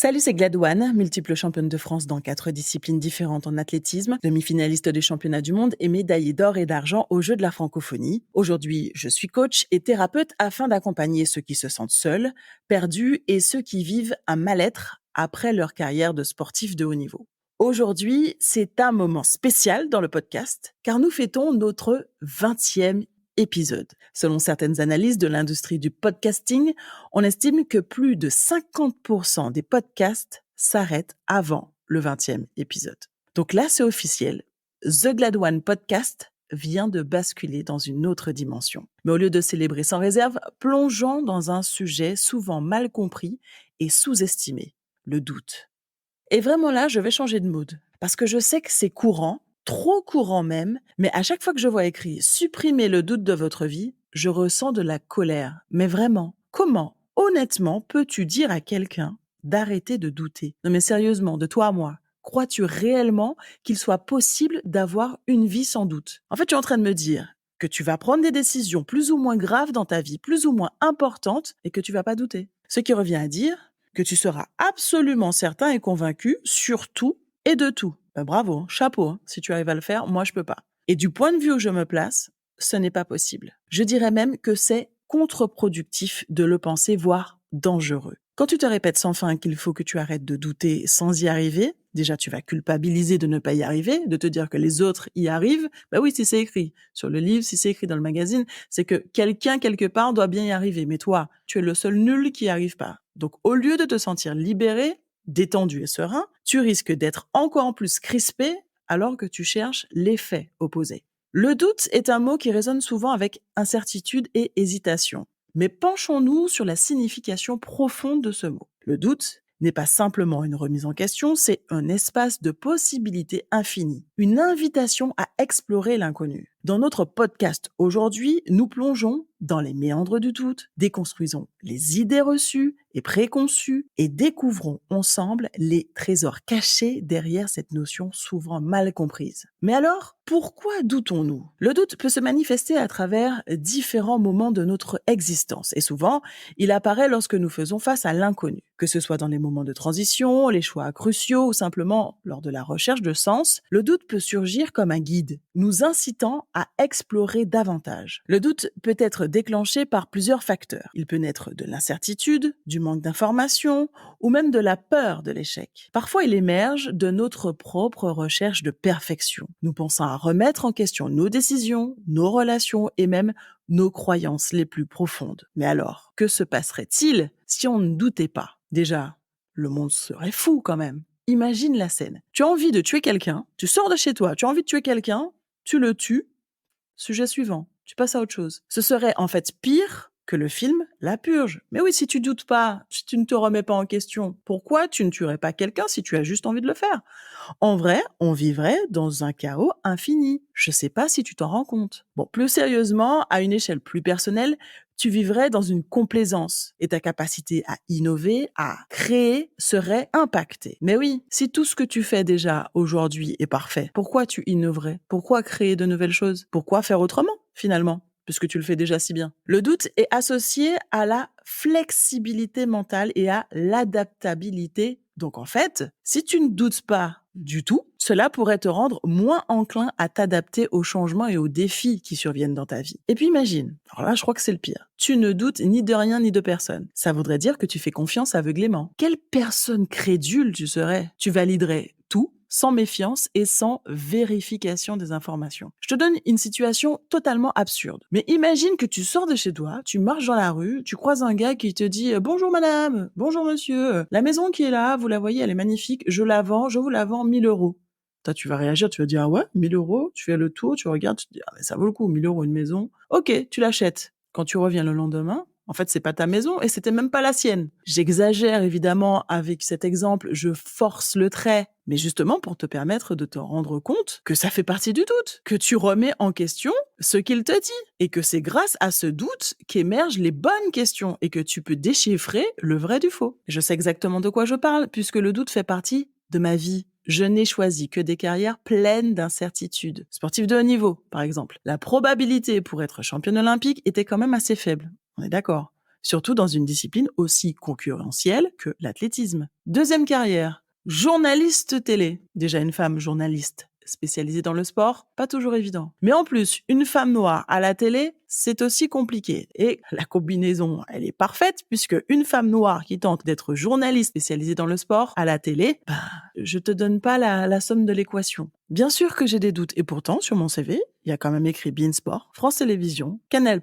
Salut, c'est Gladouane, multiple championne de France dans 4 disciplines différentes en athlétisme, demi-finaliste des championnats du monde et médaillée d'or et d'argent aux Jeux de la francophonie. Aujourd'hui, je suis coach et thérapeute afin d'accompagner ceux qui se sentent seuls, perdus et ceux qui vivent un mal-être après leur carrière de sportif de haut niveau. Aujourd'hui, c'est un moment spécial dans le podcast car nous fêtons notre 20e épisode. Selon certaines analyses de l'industrie du podcasting, on estime que plus de 50% des podcasts s'arrêtent avant le 20e épisode. Donc là, c'est officiel. The Gladouane Podcast vient de basculer dans une autre dimension. Mais au lieu de célébrer sans réserve, plongeons dans un sujet souvent mal compris et sous-estimé, le doute. Et vraiment là, je vais changer de mood. Parce que je sais que c'est courant, trop courant même, mais à chaque fois que je vois écrit « Supprimez le doute de votre vie », je ressens de la colère. Mais vraiment, comment, honnêtement, peux-tu dire à quelqu'un d'arrêter de douter? Non mais sérieusement, de toi à moi, crois-tu réellement qu'il soit possible d'avoir une vie sans doute? En fait, tu es en train de me dire que tu vas prendre des décisions plus ou moins graves dans ta vie, plus ou moins importantes, et que tu vas pas douter. Ce qui revient à dire que tu seras absolument certain et convaincu sur tout et de tout. Ben bravo, chapeau, si tu arrives à le faire, moi je peux pas. Et du point de vue où je me place, ce n'est pas possible. Je dirais même que c'est contre-productif de le penser, voire dangereux. Quand tu te répètes sans fin qu'il faut que tu arrêtes de douter sans y arriver, déjà tu vas culpabiliser de ne pas y arriver, de te dire que les autres y arrivent. Ben oui, si c'est écrit sur le livre, si c'est écrit dans le magazine, c'est que quelqu'un quelque part doit bien y arriver. Mais toi, tu es le seul nul qui n'y arrive pas. Donc au lieu de te sentir libéré, détendu et serein, tu risques d'être encore plus crispé alors que tu cherches l'effet opposé. Le doute est un mot qui résonne souvent avec incertitude et hésitation. Mais penchons-nous sur la signification profonde de ce mot. Le doute n'est pas simplement une remise en question, c'est un espace de possibilités infinies, une invitation à explorer l'inconnu. Dans notre podcast aujourd'hui, nous plongeons dans les méandres du doute, déconstruisons les idées reçues et préconçues et découvrons ensemble les trésors cachés derrière cette notion souvent mal comprise. Mais alors, pourquoi doutons-nous? Le doute peut se manifester à travers différents moments de notre existence et souvent, il apparaît lorsque nous faisons face à l'inconnu, que ce soit dans les moments de transition, les choix cruciaux ou simplement lors de la recherche de sens. Le doute peut surgir comme un guide, nous incitant à explorer davantage. Le doute peut être déclenché par plusieurs facteurs. Il peut naître de l'incertitude, du manque d'information ou même de la peur de l'échec. Parfois, il émerge de notre propre recherche de perfection. Nous pensons à remettre en question nos décisions, nos relations et même nos croyances les plus profondes. Mais alors, que se passerait-il si on ne doutait pas? Déjà, le monde serait fou quand même. Imagine la scène. Tu as envie de tuer quelqu'un, tu sors de chez toi, tu as envie de tuer quelqu'un, tu le tues. Sujet suivant, tu passes à autre chose. Ce serait en fait pire que le film La Purge. Mais oui, si tu doutes pas, si tu ne te remets pas en question, pourquoi tu ne tuerais pas quelqu'un si tu as juste envie de le faire? En vrai, on vivrait dans un chaos infini. Je sais pas si tu t'en rends compte. Bon, plus sérieusement, à une échelle plus personnelle, tu vivrais dans une complaisance et ta capacité à innover, à créer serait impactée. Mais oui, si tout ce que tu fais déjà aujourd'hui est parfait, pourquoi tu innoverais? Pourquoi créer de nouvelles choses? Pourquoi faire autrement, finalement? Puisque tu le fais déjà si bien. Le doute est associé à la flexibilité mentale et à l'adaptabilité. Donc en fait, si tu ne doutes pas du tout, cela pourrait te rendre moins enclin à t'adapter aux changements et aux défis qui surviennent dans ta vie. Et puis imagine, alors là je crois que c'est le pire, tu ne doutes ni de rien ni de personne. Ça voudrait dire que tu fais confiance aveuglément. Quelle personne crédule tu serais? Tu validerais tout sans méfiance et sans vérification des informations. Je te donne une situation totalement absurde. Mais imagine que tu sors de chez toi, tu marches dans la rue, tu croises un gars qui te dit « Bonjour madame, bonjour monsieur, la maison qui est là, vous la voyez, elle est magnifique, je vous la vends 1 000 €. » Toi, tu vas réagir, tu vas dire « Ah ouais, 1 000 €, tu fais le tour, tu regardes, tu te dis « Ah mais ça vaut le coup, 1 000 € une maison. » Ok, tu l'achètes. Quand tu reviens le lendemain, en fait, c'est pas ta maison et c'était même pas la sienne. J'exagère évidemment avec cet exemple, je force le trait, mais justement pour te permettre de te rendre compte que ça fait partie du doute, que tu remets en question ce qu'il te dit et que c'est grâce à ce doute qu'émergent les bonnes questions et que tu peux déchiffrer le vrai du faux. Je sais exactement de quoi je parle puisque le doute fait partie de ma vie. Je n'ai choisi que des carrières pleines d'incertitudes. Sportif de haut niveau, par exemple. La probabilité pour être championne olympique était quand même assez faible. On est d'accord. surtout dans une discipline aussi concurrentielle que l'athlétisme. Deuxième carrière, journaliste télé. Déjà une femme journaliste spécialisée dans le sport, pas toujours évident. Mais en plus, une femme noire à la télé, c'est aussi compliqué. Et la combinaison, elle est parfaite puisque une femme noire qui tente d'être journaliste spécialisée dans le sport à la télé, je te donne pas la somme de l'équation. Bien sûr que j'ai des doutes et pourtant, sur mon CV, il y a quand même écrit beIN Sport, France Télévisions, Canal+,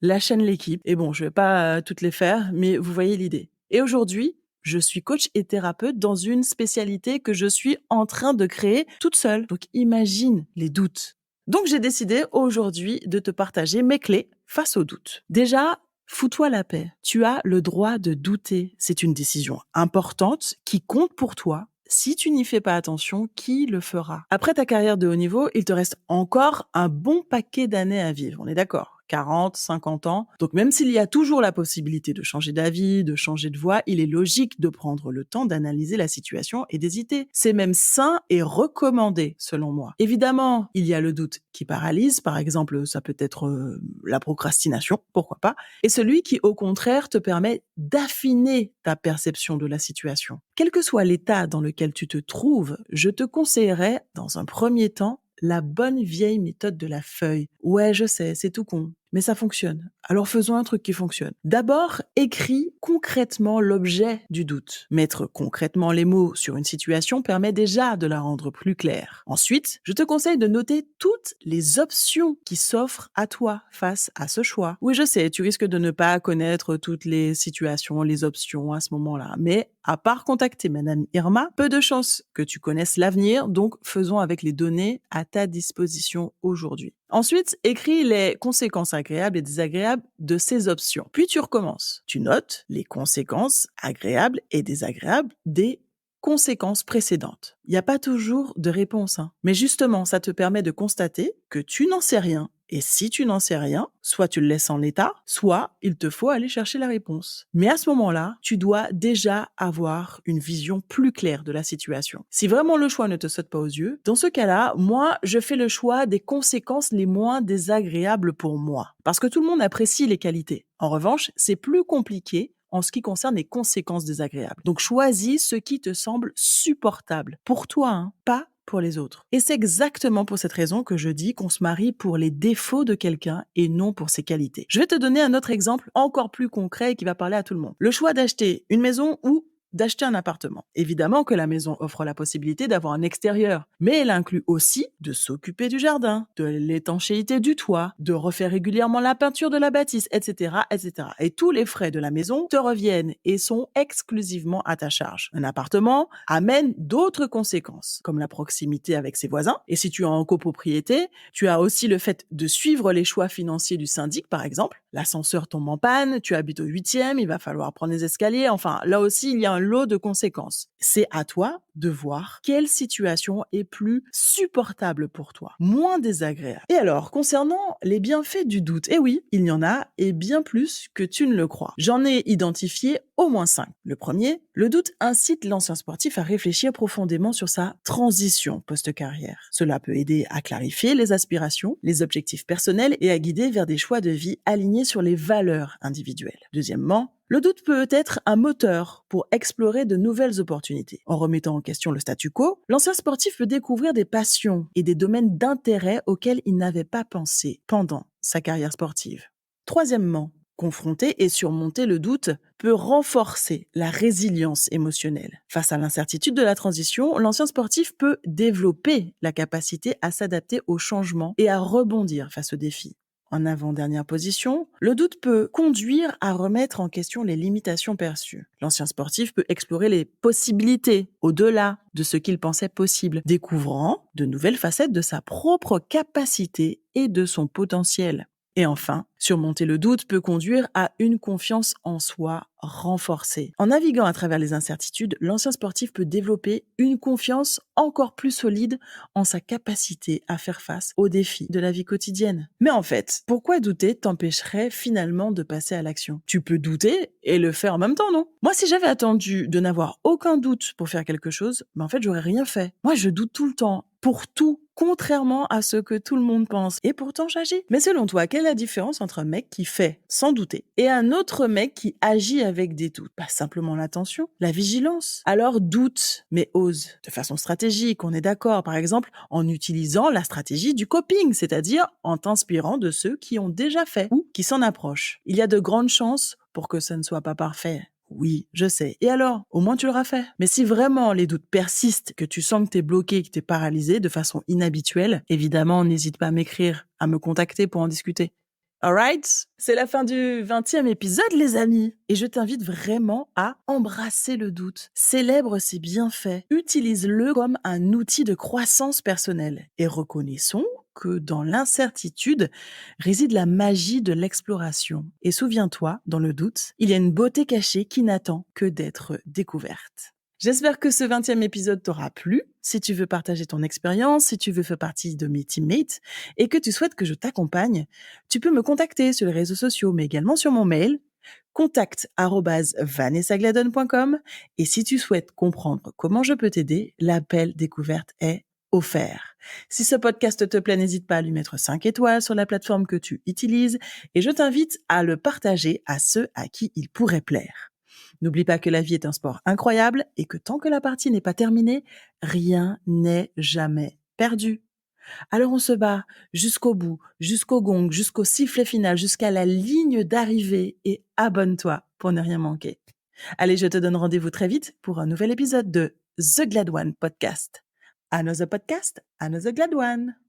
la chaîne L'Équipe. Et bon, je vais pas toutes les faire, mais vous voyez l'idée. Et aujourd'hui, je suis coach et thérapeute dans une spécialité que je suis en train de créer toute seule. Donc imagine les doutes. Donc j'ai décidé aujourd'hui de te partager mes clés face aux doutes. Déjà, fous-toi la paix. Tu as le droit de douter. C'est une décision importante qui compte pour toi. Si tu n'y fais pas attention, qui le fera? Après ta carrière de haut niveau, il te reste encore un bon paquet d'années à vivre. On est d'accord? 40, 50 ans. Donc même s'il y a toujours la possibilité de changer d'avis, de changer de voie, il est logique de prendre le temps d'analyser la situation et d'hésiter. C'est même sain et recommandé, selon moi. Évidemment, il y a le doute qui paralyse. Par exemple, ça peut être la procrastination, pourquoi pas. Et celui qui, au contraire, te permet d'affiner ta perception de la situation. Quel que soit l'état dans lequel tu te trouves, je te conseillerais, dans un premier temps, la bonne vieille méthode de la feuille. Ouais, je sais, c'est tout con, mais ça fonctionne. Alors faisons un truc qui fonctionne. D'abord, écris concrètement l'objet du doute. Mettre concrètement les mots sur une situation permet déjà de la rendre plus claire. Ensuite, je te conseille de noter toutes les options qui s'offrent à toi face à ce choix. Oui, je sais, tu risques de ne pas connaître toutes les situations, les options à ce moment-là, mais à part contacter Madame Irma, peu de chances que tu connaisses l'avenir, donc faisons avec les données à ta disposition aujourd'hui. Ensuite, écris les conséquences agréables et désagréables de ces options. Puis tu recommences. Tu notes les conséquences agréables et désagréables des conséquences précédentes. Il n'y a pas toujours de réponse, mais justement, ça te permet de constater que tu n'en sais rien. Et si tu n'en sais rien, soit tu le laisses en l'état, soit il te faut aller chercher la réponse. Mais à ce moment-là, tu dois déjà avoir une vision plus claire de la situation. Si vraiment le choix ne te saute pas aux yeux, dans ce cas-là, moi, je fais le choix des conséquences les moins désagréables pour moi. Parce que tout le monde apprécie les qualités. En revanche, c'est plus compliqué en ce qui concerne les conséquences désagréables. Donc choisis ce qui te semble supportable. Pour toi, pas pour les autres. Et c'est exactement pour cette raison que je dis qu'on se marie pour les défauts de quelqu'un et non pour ses qualités. Je vais te donner un autre exemple encore plus concret et qui va parler à tout le monde. Le choix d'acheter une maison ou d'acheter un appartement. Évidemment que la maison offre la possibilité d'avoir un extérieur, mais elle inclut aussi de s'occuper du jardin, de l'étanchéité du toit, de refaire régulièrement la peinture de la bâtisse, etc., etc. Et tous les frais de la maison te reviennent et sont exclusivement à ta charge. Un appartement amène d'autres conséquences, comme la proximité avec ses voisins. Et si tu es en copropriété, tu as aussi le fait de suivre les choix financiers du syndic, par exemple. L'ascenseur tombe en panne, tu habites au 8e, il va falloir prendre les escaliers. Enfin, là aussi, il y a un lot de conséquences. C'est à toi de voir quelle situation est plus supportable pour toi, moins désagréable. Et alors, concernant les bienfaits du doute, eh oui, il y en a et bien plus que tu ne le crois. J'en ai identifié au moins 5. Le premier, le doute incite l'ancien sportif à réfléchir profondément sur sa transition post-carrière. Cela peut aider à clarifier les aspirations, les objectifs personnels et à guider vers des choix de vie alignés sur les valeurs individuelles. Deuxièmement, le doute peut être un moteur pour explorer de nouvelles opportunités. En remettant en question le statu quo, l'ancien sportif peut découvrir des passions et des domaines d'intérêt auxquels il n'avait pas pensé pendant sa carrière sportive. Troisièmement, confronter et surmonter le doute peut renforcer la résilience émotionnelle. Face à l'incertitude de la transition, l'ancien sportif peut développer la capacité à s'adapter aux changements et à rebondir face aux défis. En avant-dernière position, le doute peut conduire à remettre en question les limitations perçues. L'ancien sportif peut explorer les possibilités au-delà de ce qu'il pensait possible, découvrant de nouvelles facettes de sa propre capacité et de son potentiel. Et enfin, surmonter le doute peut conduire à une confiance en soi renforcée. En naviguant à travers les incertitudes, l'ancien sportif peut développer une confiance encore plus solide en sa capacité à faire face aux défis de la vie quotidienne. Mais en fait, pourquoi douter t'empêcherait finalement de passer à l'action? Tu peux douter et le faire en même temps, non? Moi, si j'avais attendu de n'avoir aucun doute pour faire quelque chose, en fait, j'aurais rien fait. Moi, je doute tout le temps, pour tout, contrairement à ce que tout le monde pense. Et pourtant, j'agis. Mais selon toi, quelle est la différence entre entre un mec qui fait sans douter et un autre mec qui agit avec des doutes. Pas simplement l'attention, la vigilance. Alors doute, mais ose. De façon stratégique, on est d'accord. Par exemple, en utilisant la stratégie du coping, c'est-à-dire en t'inspirant de ceux qui ont déjà fait ou qui s'en approchent. Il y a de grandes chances pour que ça ne soit pas parfait. Oui, je sais. Et alors, au moins tu l'auras fait. Mais si vraiment les doutes persistent, que tu sens que t'es bloqué, que t'es paralysé de façon inhabituelle, évidemment, n'hésite pas à m'écrire, à me contacter pour en discuter. Alright? C'est la fin du 20e épisode, les amis. Et je t'invite vraiment à embrasser le doute. Célèbre ses bienfaits. Utilise-le comme un outil de croissance personnelle. Et reconnaissons que dans l'incertitude réside la magie de l'exploration. Et souviens-toi, dans le doute, il y a une beauté cachée qui n'attend que d'être découverte. J'espère que ce 20e épisode t'aura plu. Si tu veux partager ton expérience, si tu veux faire partie de mes teammates et que tu souhaites que je t'accompagne, tu peux me contacter sur les réseaux sociaux, mais également sur mon mail contact@vanessagladon.com. Et si tu souhaites comprendre comment je peux t'aider, l'appel découverte est offert. Si ce podcast te plaît, n'hésite pas à lui mettre 5 étoiles sur la plateforme que tu utilises et je t'invite à le partager à ceux à qui il pourrait plaire. N'oublie pas que la vie est un sport incroyable et que tant que la partie n'est pas terminée, rien n'est jamais perdu. Alors on se bat jusqu'au bout, jusqu'au gong, jusqu'au sifflet final, jusqu'à la ligne d'arrivée et abonne-toi pour ne rien manquer. Allez, je te donne rendez-vous très vite pour un nouvel épisode de The Glad One Podcast. Another podcast, another glad one.